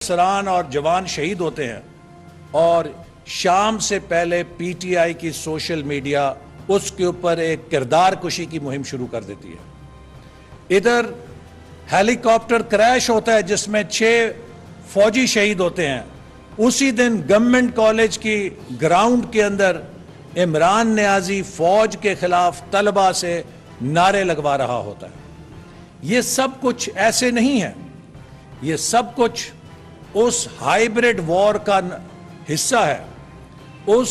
افسران اور جوان شہید ہوتے ہیں اور شام سے پہلے پی ٹی آئی کی سوشل میڈیا اس کے اوپر ایک کردار کشی کی مہم شروع کر دیتی ہے. ادھر ہیلی کاپٹر کریش ہوتا ہے جس میں 6 فوجی شہید ہوتے ہیں. اسی دن گورنمنٹ کالج کی گراؤنڈ کے اندر عمران نیازی فوج کے خلاف طلبہ سے نعرے لگوا رہا ہوتا ہے. یہ سب کچھ ایسے نہیں ہے, یہ سب کچھ اس ہائیبریڈ وار کا حصہ ہے, اس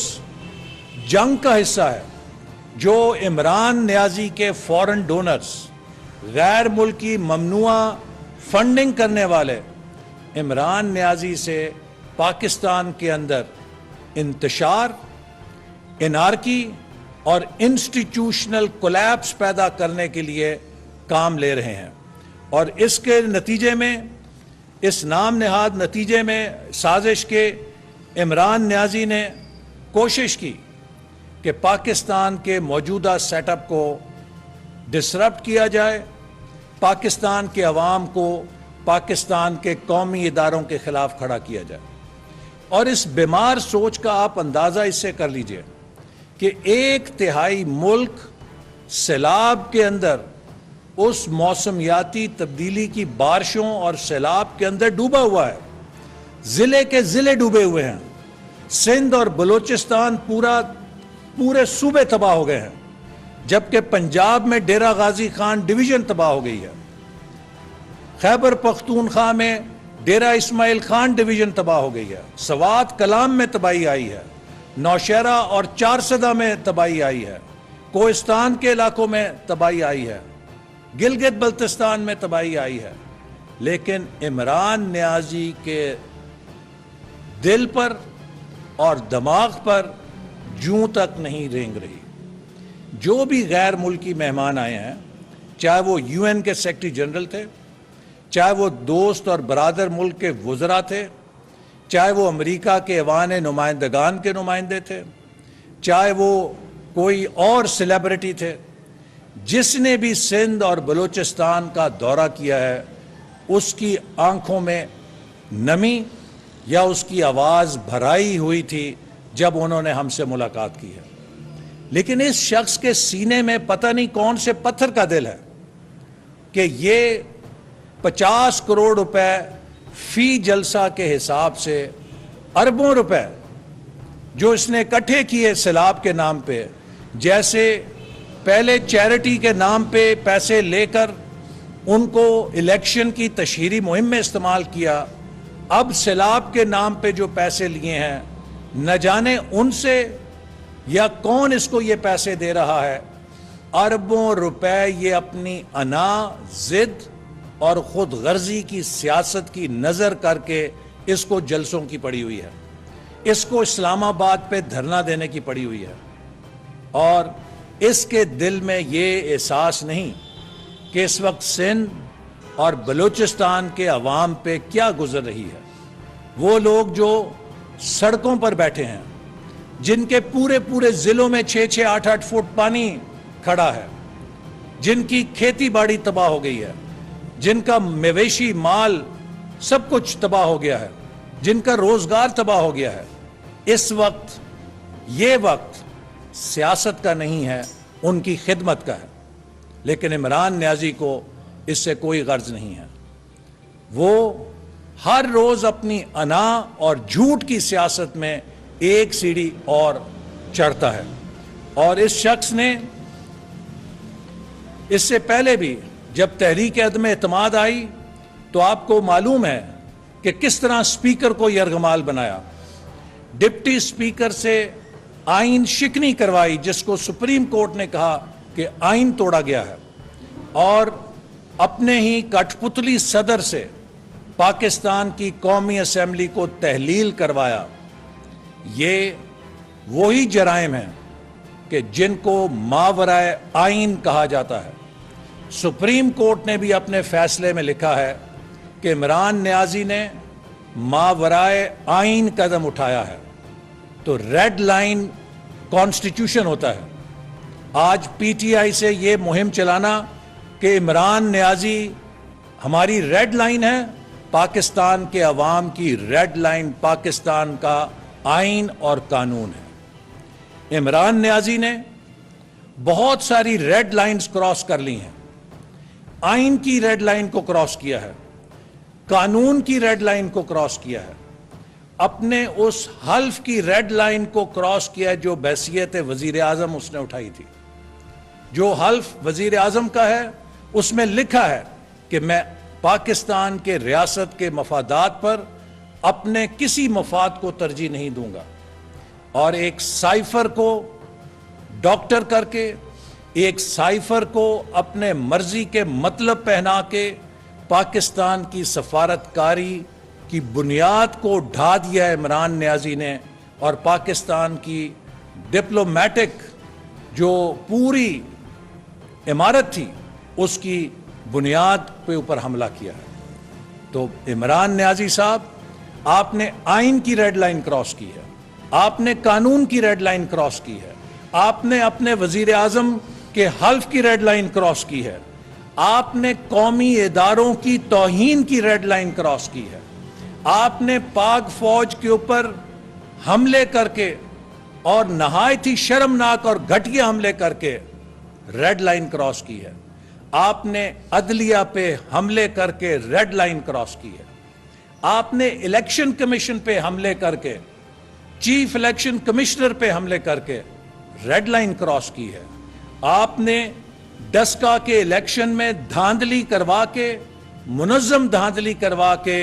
جنگ کا حصہ ہے جو عمران نیازی کے فورن ڈونرز, غیر ملکی ممنوع فنڈنگ کرنے والے عمران نیازی سے پاکستان کے اندر انتشار, انارکی اور انسٹیٹیوشنل کولیپس پیدا کرنے کے لیے کام لے رہے ہیں. اور اس کے نتیجے میں, اس نام نہاد نتیجے میں سازش کے عمران نیازی نے کوشش کی کہ پاکستان کے موجودہ سیٹ اپ کو ڈسرپٹ کیا جائے, پاکستان کے عوام کو پاکستان کے قومی اداروں کے خلاف کھڑا کیا جائے. اور اس بیمار سوچ کا آپ اندازہ اس سے کر لیجئے کہ 1/3 ملک سیلاب کے اندر اس موسمیاتی تبدیلی کی بارشوں اور سیلاب کے اندر ڈوبا ہوا ہے. ضلع کے ضلع ڈوبے ہوئے ہیں. سندھ اور بلوچستان پورے صوبے تباہ ہو گئے ہیں, جبکہ پنجاب میں ڈیرہ غازی خان ڈویژن تباہ ہو گئی ہے. خیبر پختونخوا میں ڈیرہ اسماعیل خان ڈویژن تباہ ہو گئی ہے. سوات کلام میں تباہی آئی ہے. نوشہرہ اور چارسدہ میں تباہی آئی ہے. کوہستان کے علاقوں میں تباہی آئی ہے. گلگت بلتستان میں تباہی آئی ہے. لیکن عمران نیازی کے دل پر اور دماغ پر جوں تک نہیں رینگ رہی. جو بھی غیر ملکی مہمان آئے ہیں, چاہے وہ یو این کے سیکرٹری جنرل تھے, چاہے وہ دوست اور برادر ملک کے وزراء تھے, چاہے وہ امریکہ کے ایوان نمائندگان کے نمائندے تھے, چاہے وہ کوئی اور سیلیبریٹی تھے, جس نے بھی سندھ اور بلوچستان کا دورہ کیا ہے اس کی آنکھوں میں نمی یا اس کی آواز بھرائی ہوئی تھی جب انہوں نے ہم سے ملاقات کی ہے. لیکن اس شخص کے سینے میں پتہ نہیں کون سے پتھر کا دل ہے کہ یہ 50 کروڑ روپے فی جلسہ کے حساب سے اربوں روپے جو اس نے اکٹھے کیے سیلاب کے نام پہ, جیسے پہلے چیریٹی کے نام پہ پیسے لے کر ان کو الیکشن کی تشہیری مہم میں استعمال کیا, اب سیلاب کے نام پہ جو پیسے لیے ہیں نہ جانے ان سے یا کون اس کو یہ پیسے دے رہا ہے. اربوں روپے یہ اپنی انا, ضد اور خود غرضی کی سیاست کی نظر کر کے اس کو جلسوں کی پڑی ہوئی ہے, اس کو اسلام آباد پہ دھرنا دینے کی پڑی ہوئی ہے. اور اس کے دل میں یہ احساس نہیں کہ اس وقت سندھ اور بلوچستان کے عوام پہ کیا گزر رہی ہے. وہ لوگ جو سڑکوں پر بیٹھے ہیں, جن کے پورے ضلعوں میں 6-6, 8-8 فٹ پانی کھڑا ہے, جن کی کھیتی باڑی تباہ ہو گئی ہے, جن کا مویشی مال سب کچھ تباہ ہو گیا ہے, جن کا روزگار تباہ ہو گیا ہے. اس وقت یہ وقت سیاست کا نہیں ہے, ان کی خدمت کا ہے. لیکن عمران نیازی کو اس سے کوئی غرض نہیں ہے. وہ ہر روز اپنی انا اور جھوٹ کی سیاست میں ایک سیڑھی اور چڑھتا ہے. اور اس شخص نے اس سے پہلے بھی جب تحریک عدم اعتماد آئی تو آپ کو معلوم ہے کہ کس طرح اسپیکر کو یرغمال بنایا, ڈپٹی اسپیکر سے آئین شکنی کروائی جس کو سپریم کورٹ نے کہا کہ آئین توڑا گیا ہے, اور اپنے ہی کٹ پتلی صدر سے پاکستان کی قومی اسمبلی کو تحلیل کروایا. یہ وہی جرائم ہیں کہ جن کو ماورائے آئین کہا جاتا ہے. سپریم کورٹ نے بھی اپنے فیصلے میں لکھا ہے کہ عمران نیازی نے ماورائے آئین قدم اٹھایا ہے. تو ریڈ لائن کانسٹیٹیوشن ہوتا ہے. آج پی ٹی آئی سے یہ مہم چلانا کہ عمران نیازی ہماری ریڈ لائن ہے پاکستان کے عوام کی ریڈ لائن پاکستان کا آئین اور قانون ہے۔ عمران نیازی نے بہت ساری ریڈ لائنز کراس کر لی ہیں، آئین کی ریڈ لائن کو کراس کیا ہے، قانون کی ریڈ لائن کو کراس کیا ہے، اپنے اس حلف کی ریڈ لائن کو کراس کیا ہے جو بحیثیت وزیر اعظم اس نے اٹھائی تھی۔ جو حلف وزیر اعظم کا ہے اس میں لکھا ہے کہ میں پاکستان کے ریاست کے مفادات پر اپنے کسی مفاد کو ترجیح نہیں دوں گا، اور ایک سائفر کو ڈاکٹر کر کے، ایک سائفر کو اپنے مرضی کے مطلب پہنا کے پاکستان کی سفارتکاری کی بنیاد کو ڈھا دیا عمران نیازی نے، اور پاکستان کی ڈپلومیٹک جو پوری عمارت تھی اس کی بنیاد پہ اوپر حملہ کیا ہے۔ تو عمران نیازی صاحب، آپ نے آئین کی ریڈ لائن کراس کی ہے، آپ نے قانون کی ریڈ لائن کراس کی ہے، آپ نے اپنے وزیر اعظم کے حلف کی ریڈ لائن کراس کی ہے، آپ نے قومی اداروں کی توہین کی ریڈ لائن کراس کی ہے، آپ نے پاک فوج کے اوپر حملے کر کے اور نہایت ہی شرمناک اور گھٹیا حملے کر کے ریڈ لائن کراس کی ہے، آپ نے عدلیہ پہ حملے کر کے ریڈ لائن کراس کی ہے، آپ نے الیکشن کمیشن پہ حملے کر کے، چیف الیکشن کمشنر پہ حملے کر کے ریڈ لائن کراس کی ہے، آپ نے ڈسکا کے الیکشن میں دھاندلی کروا کے، منظم دھاندلی کروا کے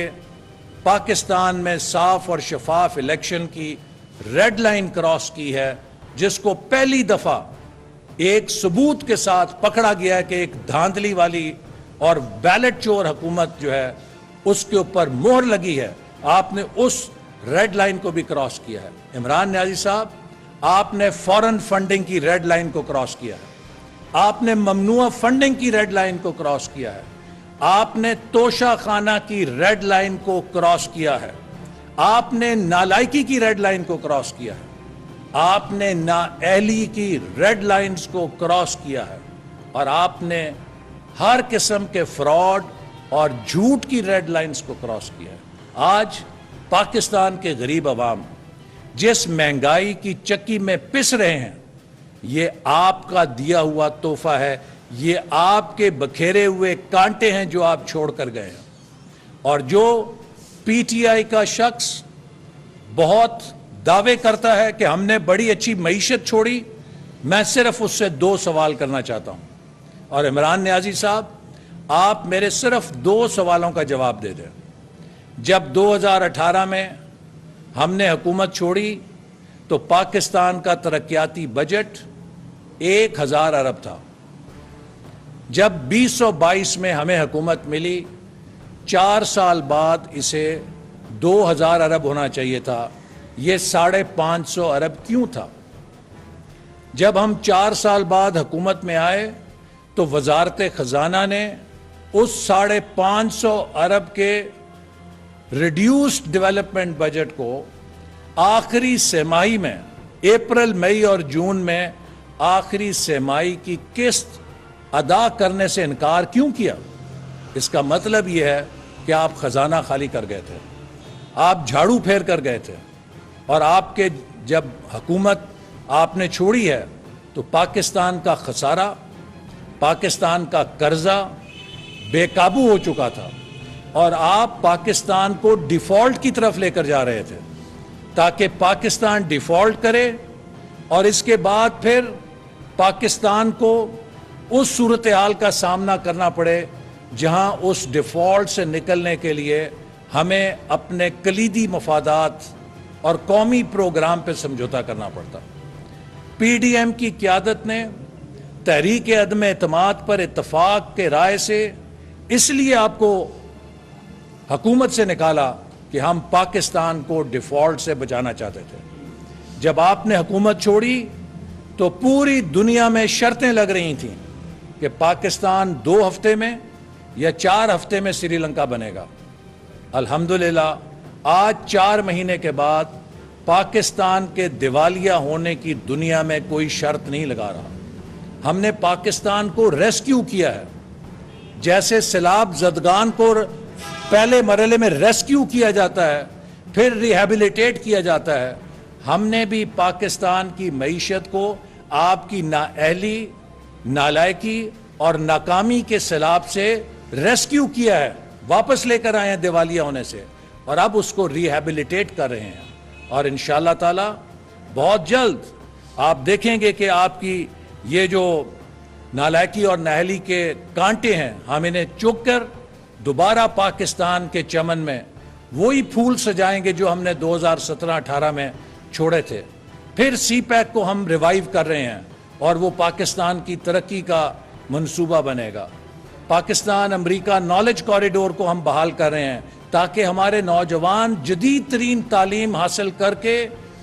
پاکستان میں صاف اور شفاف الیکشن کی ریڈ لائن کراس کی ہے، جس کو پہلی دفعہ ایک ثبوت کے ساتھ پکڑا گیا ہے کہ ایک دھاندلی والی اور بیلٹ چور حکومت جو ہے اس کے اوپر مہر لگی ہے۔ آپ نے اس ریڈ لائن کو بھی کراس کیا ہے۔ عمران نیازی صاحب، آپ نے فورن فنڈنگ کی ریڈ لائن کو کراس کیا ہے، آپ نے ممنوع فنڈنگ کی ریڈ لائن کو کراس کیا ہے، آپ نے توشہ خانہ کی ریڈ لائن کو کراس کیا ہے، آپ نے نالائکی کی ریڈ لائن کو کراس کیا ہے، آپ نے نااہلی کی ریڈ لائنز کو کراس کیا ہے، اور آپ نے ہر قسم کے فراڈ اور جھوٹ کی ریڈ لائنز کو کراس کیا ہے۔ آج پاکستان کے غریب عوام جس مہنگائی کی چکی میں پس رہے ہیں، یہ آپ کا دیا ہوا تحفہ ہے، یہ آپ کے بکھیرے ہوئے کانٹے ہیں جو آپ چھوڑ کر گئے ہیں۔ اور جو پی ٹی آئی کا شخص بہت دعوے کرتا ہے کہ ہم نے بڑی اچھی معیشت چھوڑی، میں صرف اس سے 2 سوال کرنا چاہتا ہوں، اور عمران نیازی صاحب، آپ میرے صرف 2 سوالوں کا جواب دے دیں۔ جب 2018 میں ہم نے حکومت چھوڑی تو پاکستان کا ترقیاتی بجٹ 1000 ارب تھا۔ جب 2022 میں ہمیں حکومت ملی، 4 سال بعد اسے 2000 ارب ہونا چاہیے تھا۔ یہ 550 ارب کیوں تھا؟ جب ہم 4 سال بعد حکومت میں آئے تو وزارت خزانہ نے اس 550 ارب کے ریڈیوسڈ ڈیولپمنٹ بجٹ کو آخری سہ-ماہی میں، اپریل، مئی اور جون میں آخری سہ-ماہی کی قسط ادا کرنے سے انکار کیوں کیا؟ اس کا مطلب یہ ہے کہ آپ خزانہ خالی کر گئے تھے، آپ جھاڑو پھیر کر گئے تھے، اور آپ کے جب حکومت آپ نے چھوڑی ہے تو پاکستان کا خسارہ، پاکستان کا قرضہ بے قابو ہو چکا تھا، اور آپ پاکستان کو ڈیفالٹ کی طرف لے کر جا رہے تھے تاکہ پاکستان ڈیفالٹ کرے، اور اس کے بعد پھر پاکستان کو اس صورتحال کا سامنا کرنا پڑے جہاں اس ڈیفالٹ سے نکلنے کے لیے ہمیں اپنے کلیدی مفادات اور قومی پروگرام پہ سمجھوتا کرنا پڑتا۔ پی ڈی ایم کی قیادت نے تحریک عدم اعتماد پر اتفاق کے رائے سے اس لیے آپ کو حکومت سے نکالا کہ ہم پاکستان کو ڈیفالٹ سے بچانا چاہتے تھے۔ جب آپ نے حکومت چھوڑی تو پوری دنیا میں شرطیں لگ رہی تھیں کہ پاکستان 2 ہفتے میں یا 4 ہفتے میں سری لنکا بنے گا۔ الحمدللہ آج 4 مہینے کے بعد پاکستان کے دیوالیہ ہونے کی دنیا میں کوئی شرط نہیں لگا رہا۔ ہم نے پاکستان کو ریسکیو کیا ہے، جیسے سیلاب زدگان کو پہلے مرحلے میں ریسکیو کیا جاتا ہے، پھر ریہیبلیٹیٹ کیا جاتا ہے۔ ہم نے بھی پاکستان کی معیشت کو آپ کی نااہلی، نالائکی اور ناکامی کے سیلاب سے ریسکیو کیا ہے، واپس لے کر آئے ہیں دیوالیہ ہونے سے، اور اب اس کو ریہیبلیٹیٹ کر رہے ہیں۔ اور انشاءاللہ تعالی بہت جلد آپ دیکھیں گے کہ آپ کی یہ جو نالائکی اور نااہلی کے کانٹے ہیں، ہم انہیں چک کر دوبارہ پاکستان کے چمن میں وہی پھول سجائیں گے جو ہم نے 2017-18 میں چھوڑے تھے۔ پھر سی پیک کو ہم ریوائیو کر رہے ہیں اور وہ پاکستان کی ترقی کا منصوبہ بنے گا۔ پاکستان امریکہ نالج کوریڈور کو ہم بحال کر رہے ہیں تاکہ ہمارے نوجوان جدید ترین تعلیم حاصل کر کے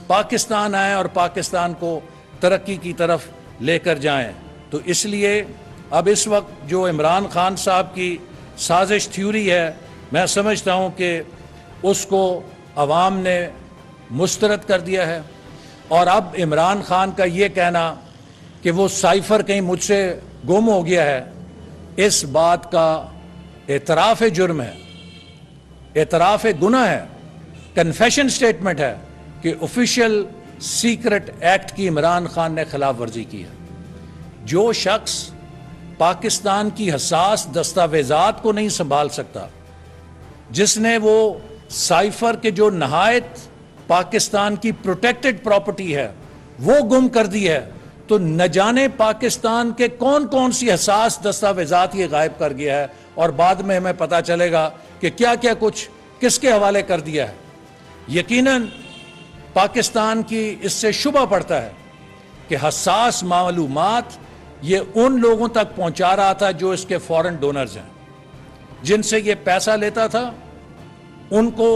پاکستان آئیں اور پاکستان کو ترقی کی طرف لے کر جائیں۔ تو اس لیے اب اس وقت جو عمران خان صاحب کی سازش تھیوری ہے، میں سمجھتا ہوں کہ اس کو عوام نے مسترد کر دیا ہے، اور اب عمران خان کا یہ کہنا کہ وہ سائفر کہیں مجھ سے گم ہو گیا ہے، اس بات کا اعتراف جرم ہے، اعتراف گناہ ہے، کنفیشن سٹیٹمنٹ ہے کہ آفیشیل سیکرٹ ایکٹ کی عمران خان نے خلاف ورزی کی ہے۔ جو شخص پاکستان کی حساس دستاویزات کو نہیں سنبھال سکتا، جس نے وہ سائفر کے جو نہایت پاکستان کی پروٹیکٹڈ پراپرٹی ہے وہ گم کر دی ہے، تو نہ جانے پاکستان کے کون کون سی حساس دستاویزات یہ غائب کر گیا ہے، اور بعد میں ہمیں پتہ چلے گا کہ کیا کیا کچھ کس کے حوالے کر دیا ہے۔ یقیناً پاکستان کی اس سے شبہ پڑتا ہے کہ حساس معلومات یہ ان لوگوں تک پہنچا رہا تھا جو اس کے فورن ڈونرز ہیں، جن سے یہ پیسہ لیتا تھا، ان کو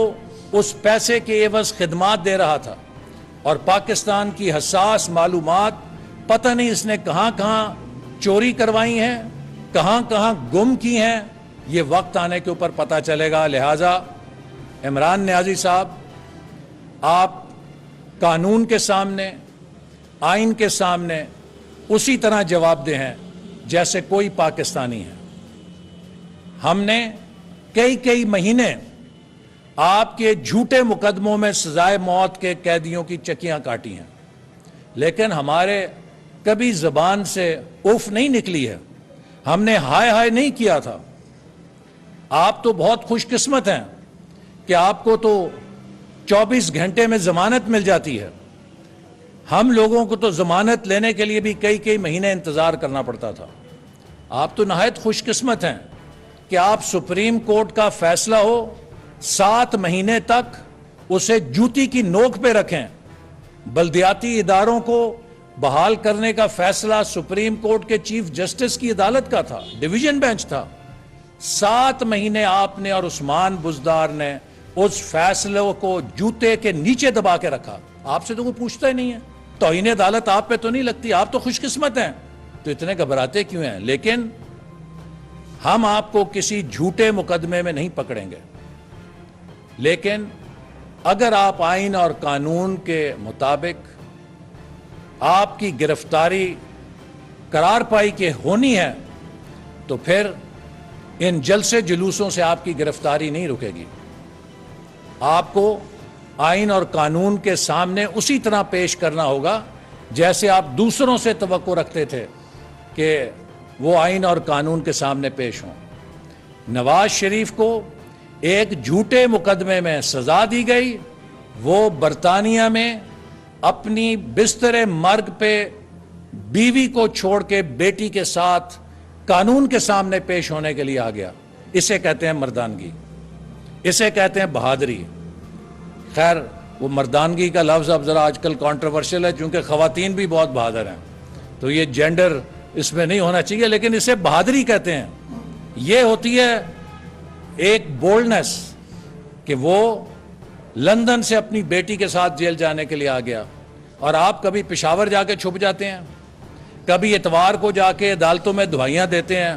اس پیسے کے عوض خدمات دے رہا تھا، اور پاکستان کی حساس معلومات پتہ نہیں اس نے کہاں کہاں چوری کروائی ہیں، کہاں کہاں گم کی ہیں، یہ وقت آنے کے اوپر پتہ چلے گا۔ لہٰذا عمران نیازی صاحب، آپ قانون کے سامنے، آئین کے سامنے اسی طرح جواب دہ ہیں جیسے کوئی پاکستانی ہے۔ ہم نے کئی مہینے آپ کے جھوٹے مقدموں میں سزائے موت کے قیدیوں کی چکیاں کاٹی ہیں، لیکن ہمارے کبھی زبان سے اف نہیں نکلی ہے، ہم نے ہائے ہائے نہیں کیا تھا۔ آپ تو بہت خوش قسمت ہیں کہ آپ کو تو 24 گھنٹے میں ضمانت مل جاتی ہے، ہم لوگوں کو تو ضمانت لینے کے لیے بھی کئی مہینے انتظار کرنا پڑتا تھا۔ آپ تو نہایت خوش قسمت ہیں کہ آپ سپریم کورٹ کا فیصلہ ہو 7 مہینے تک اسے جوتی کی نوک پہ رکھیں۔ بلدیاتی اداروں کو بحال کرنے کا فیصلہ سپریم کورٹ کے چیف جسٹس کی عدالت کا تھا، ڈویژن بینچ تھا۔ 7 مہینے آپ نے اور عثمان بزدار نے اس فیصلے کو جوتے کے نیچے دبا کے رکھا۔ آپ سے تو کوئی پوچھتا ہی نہیں ہے، توہین عدالت آپ پہ تو نہیں لگتی، آپ تو خوش قسمت ہیں، تو اتنے گھبراتے کیوں ہیں؟ لیکن ہم آپ کو کسی جھوٹے مقدمے میں نہیں پکڑیں گے، لیکن اگر آپ آئین اور قانون کے مطابق آپ کی گرفتاری قرار پائی کہ ہونی ہے، تو پھر ان جلسے جلوسوں سے آپ کی گرفتاری نہیں رکے گی۔ آپ کو آئین اور قانون کے سامنے اسی طرح پیش کرنا ہوگا جیسے آپ دوسروں سے توقع رکھتے تھے کہ وہ آئین اور قانون کے سامنے پیش ہوں۔ نواز شریف کو ایک جھوٹے مقدمے میں سزا دی گئی، وہ برطانیہ میں اپنی بستر مرگ پہ بیوی کو چھوڑ کے بیٹی کے ساتھ قانون کے سامنے پیش ہونے کے لیے آ گیا۔ اسے کہتے ہیں مردانگی، اسے کہتے ہیں بہادری۔ خیر، وہ مردانگی کا لفظ اب ذرا آج کل کانٹروورشل ہے، چونکہ خواتین بھی بہت بہادر ہیں، تو یہ جینڈر اس میں نہیں ہونا چاہیے، لیکن اسے بہادری کہتے ہیں۔ یہ ہوتی ہے ایک بولڈنس کہ وہ لندن سے اپنی بیٹی کے ساتھ جیل جانے کے لیے آ گیا، اور آپ کبھی پشاور جا کے چھپ جاتے ہیں، کبھی اتوار کو جا کے عدالتوں میں دعائیاں دیتے ہیں۔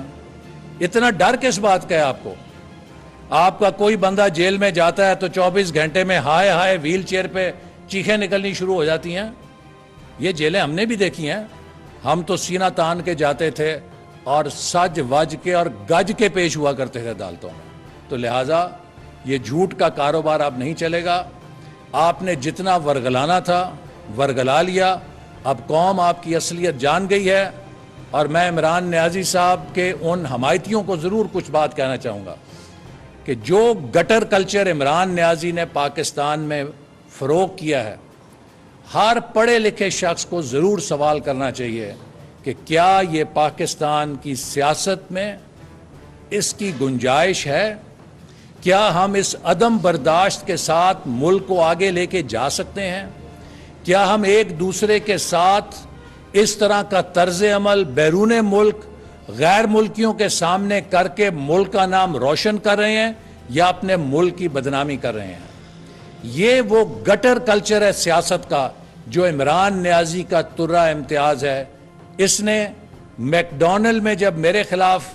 اتنا ڈر کس بات کا ہے آپ کو؟ آپ کا کوئی بندہ جیل میں جاتا ہے تو 24 گھنٹے میں ہائے ہائے ویل چیئر پہ چیخیں نکلنی شروع ہو جاتی ہیں۔ یہ جیلیں ہم نے بھی دیکھی ہیں، ہم تو سینہ تان کے جاتے تھے اور سج وج کے اور گج کے پیش ہوا کرتے تھے عدالتوں میں۔ تو لہٰذا یہ جھوٹ کا کاروبار اب نہیں چلے گا. آپ نے جتنا ورگلانا تھا ورگلا لیا. اب قوم آپ کی اصلیت جان گئی ہے. اور میں عمران نیازی صاحب کے ان حمایتیوں کو ضرور کچھ بات کہنا چاہوں گا کہ جو گٹر کلچر عمران نیازی نے پاکستان میں فروغ کیا ہے, ہر پڑھے لکھے شخص کو ضرور سوال کرنا چاہیے کہ کیا یہ پاکستان کی سیاست میں اس کی گنجائش ہے؟ کیا ہم اس عدم برداشت کے ساتھ ملک کو آگے لے کے جا سکتے ہیں؟ کیا ہم ایک دوسرے کے ساتھ اس طرح کا طرز عمل بیرون ملک غیر ملکیوں کے سامنے کر کے ملک کا نام روشن کر رہے ہیں یا اپنے ملک کی بدنامی کر رہے ہیں؟ یہ وہ گٹر کلچر ہے سیاست کا جو عمران نیازی کا ترہ امتیاز ہے. اس نے میک ڈونلڈ میں جب میرے خلاف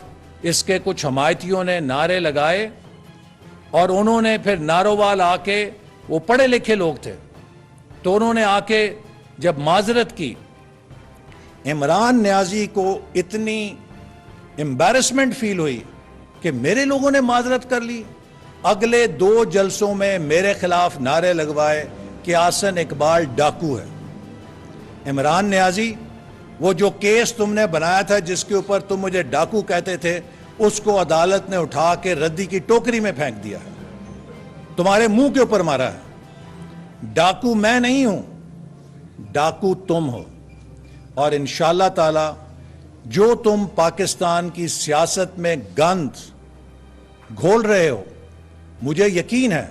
اس کے کچھ حمایتیوں نے نعرے لگائے اور انہوں نے پھر نارووال آ کے, وہ پڑھے لکھے لوگ تھے, تو انہوں نے آ کے جب معذرت کی, عمران نیازی کو اتنی امبیرسمنٹ فیل ہوئی کہ میرے لوگوں نے معذرت کر لی. اگلے 2 جلسوں میں میرے خلاف نعرے لگوائے کہ آسن اقبال ڈاکو ہے. عمران نیازی, وہ جو کیس تم نے بنایا تھا جس کے اوپر تم مجھے ڈاکو کہتے تھے, اس کو عدالت نے اٹھا کے ردی کی ٹوکری میں پھینک دیا ہے, تمہارے منہ کے اوپر مارا ہے. ڈاکو میں نہیں ہوں, ڈاکو تم ہو. اور انشاءاللہ تعالی جو تم پاکستان کی سیاست میں گند گھول رہے ہو, مجھے یقین ہے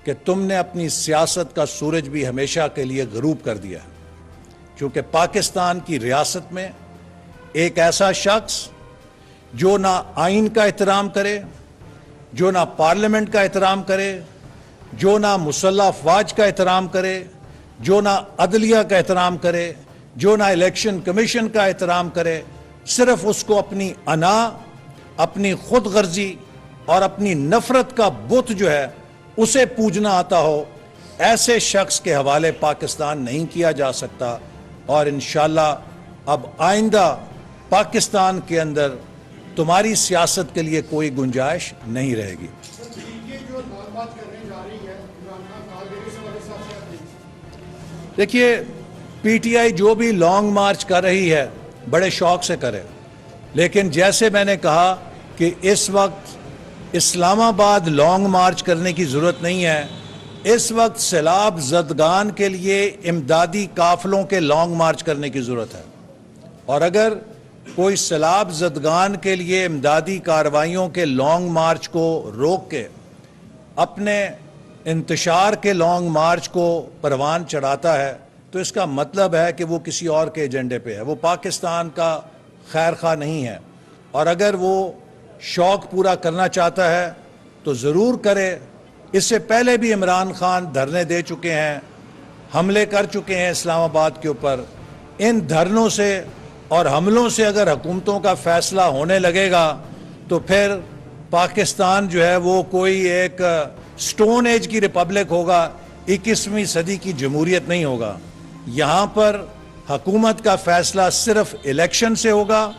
کہ تم نے اپنی سیاست کا سورج بھی ہمیشہ کے لیے غروب کر دیا ہے. کیونکہ پاکستان کی ریاست میں ایک ایسا شخص جو نہ آئین کا احترام کرے, جو نہ پارلیمنٹ کا احترام کرے, جو نہ مسلح افواج کا احترام کرے, جو نہ عدلیہ کا احترام کرے, جو نہ الیکشن کمیشن کا احترام کرے, صرف اس کو اپنی انا, اپنی خود غرضی اور اپنی نفرت کا بت جو ہے اسے پوجنا آتا ہو, ایسے شخص کے حوالے پاکستان نہیں کیا جا سکتا. اور انشاءاللہ اب آئندہ پاکستان کے اندر تمہاری سیاست کے لیے کوئی گنجائش نہیں رہے گی. دیکھیے, پی ٹی آئی جو بھی لانگ مارچ کر رہی ہے بڑے شوق سے کرے, لیکن جیسے میں نے کہا کہ اس وقت اسلام آباد لانگ مارچ کرنے کی ضرورت نہیں ہے. اس وقت سیلاب زدگان کے لیے امدادی قافلوں کے لانگ مارچ کرنے کی ضرورت ہے. اور اگر کوئی سیلاب زدگان کے لیے امدادی کارروائیوں کے لانگ مارچ کو روک کے اپنے انتشار کے لانگ مارچ کو پروان چڑھاتا ہے تو اس کا مطلب ہے کہ وہ کسی اور کے ایجنڈے پہ ہے, وہ پاکستان کا خیر خواہ نہیں ہے. اور اگر وہ شوق پورا کرنا چاہتا ہے تو ضرور کرے. اس سے پہلے بھی عمران خان دھرنے دے چکے ہیں, حملے کر چکے ہیں اسلام آباد کے اوپر. ان دھرنوں سے اور حملوں سے اگر حکومتوں کا فیصلہ ہونے لگے گا تو پھر پاکستان جو ہے وہ کوئی ایک سٹون ایج کی ریپبلک ہوگا, 21ویں صدی کی جمہوریت نہیں ہوگا. یہاں پر حکومت کا فیصلہ صرف الیکشن سے ہوگا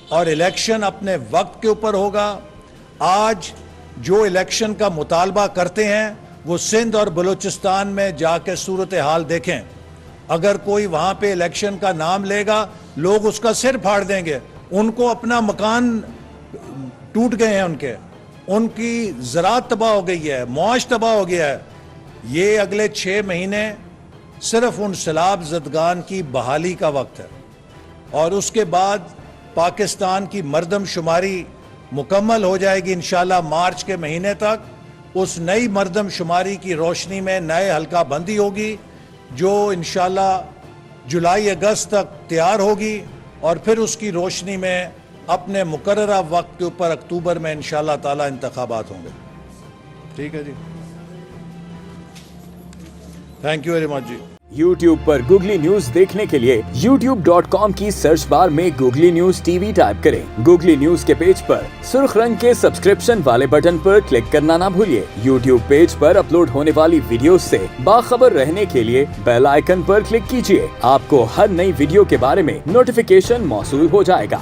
اور الیکشن اپنے وقت کے اوپر ہوگا. آج جو الیکشن کا مطالبہ کرتے ہیں وہ سندھ اور بلوچستان میں جا کے صورتحال دیکھیں. اگر کوئی وہاں پہ الیکشن کا نام لے گا لوگ اس کا سر پھاڑ دیں گے. ان کو اپنا مکان ٹوٹ گئے ہیں, ان کی زراعت تباہ ہو گئی ہے, معاش تباہ ہو گیا ہے. یہ اگلے 6 مہینے صرف ان سیلاب زدگان کی بحالی کا وقت ہے اور اس کے بعد پاکستان کی مردم شماری مکمل ہو جائے گی انشاءاللہ مارچ کے مہینے تک. اس نئی مردم شماری کی روشنی میں نئے حلقہ بندی ہوگی جو انشاءاللہ جولائی اگست تک تیار ہوگی اور پھر اس کی روشنی میں اپنے مقررہ وقت کے اوپر اکتوبر میں انشاءاللہ تعالی انتخابات ہوں گے. ٹھیک ہے جی, تھینک یو ویری مچ جی. YouTube پر گوگلی نیوز دیکھنے کے لیے youtube.com کی سرچ بار میں گوگلی نیوز ٹی وی ٹائپ کریں. گوگلی نیوز کے پیج پر سرخ رنگ کے سبسکرپشن والے بٹن پر کلک کرنا نہ بھولیے. YouTube پیج پر اپلوڈ ہونے والی ویڈیوز سے باخبر رہنے کے لیے بیل آئیکن پر کلک کیجیے. آپ کو ہر نئی ویڈیو کے بارے میں نوٹیفیکیشن موصول ہو جائے گا.